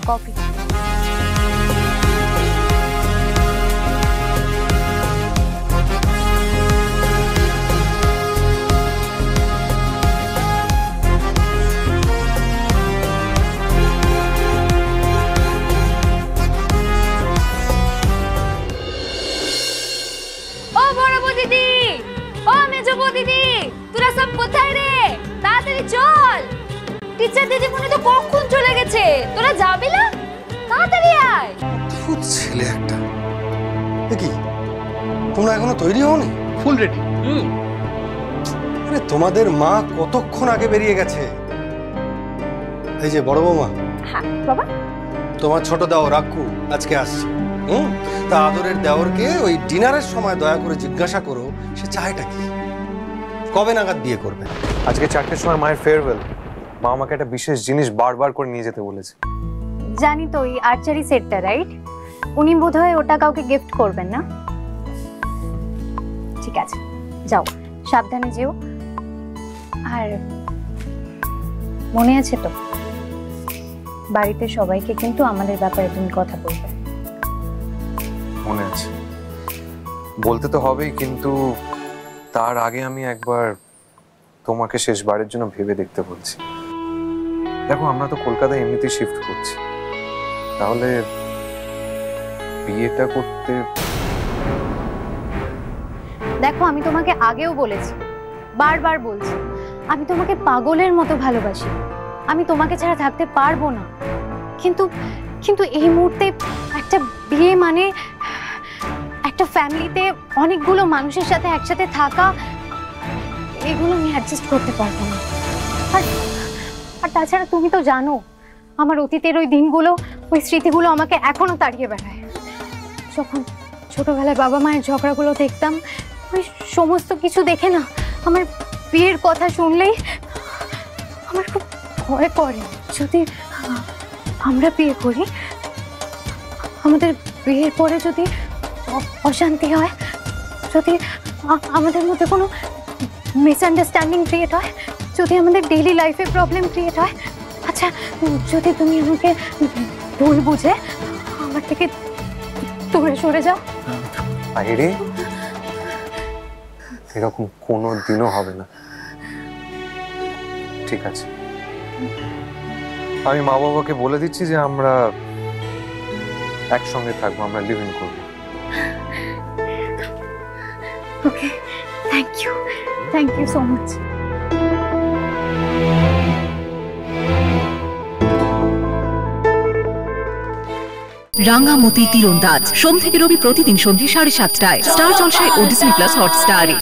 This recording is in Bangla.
কফি। ও বড় দিদি, ও মেজো দিদি, তোরা সব কোথায় রে? তাড়াতাড়ি চল, টিচার দিদিমণি তো কখন চলে গেছে, তোরা যাবি না? তাড়াতাড়ি আয়। খুব ছেলে একটা। দেখি তোমরা এখনো তৈরি হওনি? Full ready. আরে তোমাদের মা কতক্ষণ আগে বেরিয়ে গেছে। এই যে বড় বৌমা। হ্যাঁ বাবা। তোমার ছোট দেওর রাক্কু আজকে আসছে। তা আদরের দেওরকে ওই ডিনারের সময় দয়া করে জিজ্ঞাসা করো সে চায়টা কি, কবে নাগাদ বিয়ে করবে। আজকে 4টের সময় মায়ের ফেয়ারওয়েল। মা আমাকে একটা বিশেষ জিনিস বারবার করে নিয়ে যেতে বলেছে। জানি তো, ওই আর্চারি সেটটা, রাইট? উনি বোধহয় ওটা কাউকে গিফট করবেন না। ঠিক আছে, যাও, সাবধানে যেও। আর মনে আছে তো, বাড়িতে সবাইকে কিন্তু আমাদের ব্যাপারে তুমি কথা বলবে। মনে আছে, বলতে তো হবেই, কিন্তু তার আগে আমি একবার তোমাকে শেষবারের জন্য ভেবে দেখতে বলছি। দেখো, আমরা তো কলকাতায় এমনিতেই শিফট করছি, তাহলে বিয়েটা করতে। দেখো, আমি তোমাকে আগেও বলেছি, বারবার বলছি, আমি তোমাকে পাগলের মতো ভালোবাসি। আমি তোমাকে ছাড়া থাকতে পারবো না। কিন্তু কিন্তু এই মুহূর্তে একটা বিয়ে মানে একটা ফ্যামিলিতে অনেকগুলো মানুষের সাথে একসাথে থাকা, এগুলো আমি অ্যাডজাস্ট করতে পারবো না। আর তাছাড়া তুমি তো জানো, আমার অতীতের ওই দিনগুলো, ওই স্মৃতিগুলো আমাকে এখনো তাড়িয়ে বেড়ায়। যখন ছোটবেলায় বাবা মায়ের ঝগড়াগুলো দেখতাম, ওই সমস্ত কিছু দেখে না আমার বিয়ের কথা শুনলেই আমার খুব ভয় করে। যদি আমরা বিয়ে করি, আমাদের বিয়ের পরে যদি অশান্তি হয়, যদি আমাদের মধ্যে কোনো মিসআন্ডারস্ট্যান্ডিং ক্রিয়েট হয়, যদি আমাদের ডেইলি লাইফে প্রবলেম ক্রিয়েট হয়, আচ্ছা যদি তুমি আমাকে ভুল বুঝে আমার থেকে দূরে সরে যাও। আরে, এরকম কোনো দিনও হবে না। ঠিক আছে, আমি মা বাবাকে বলে দিচ্ছি যে আমরা একসঙ্গে থাকবো, আমরা লিভ ইন করবো। Okay, thank you so much. Rangamati Tirandaj সোম থেকে রবি প্রতিদিন সন্ধ্যে 7:30টায় স্টার জলসায় ও ডিজনি প্লাস হটস্টারে।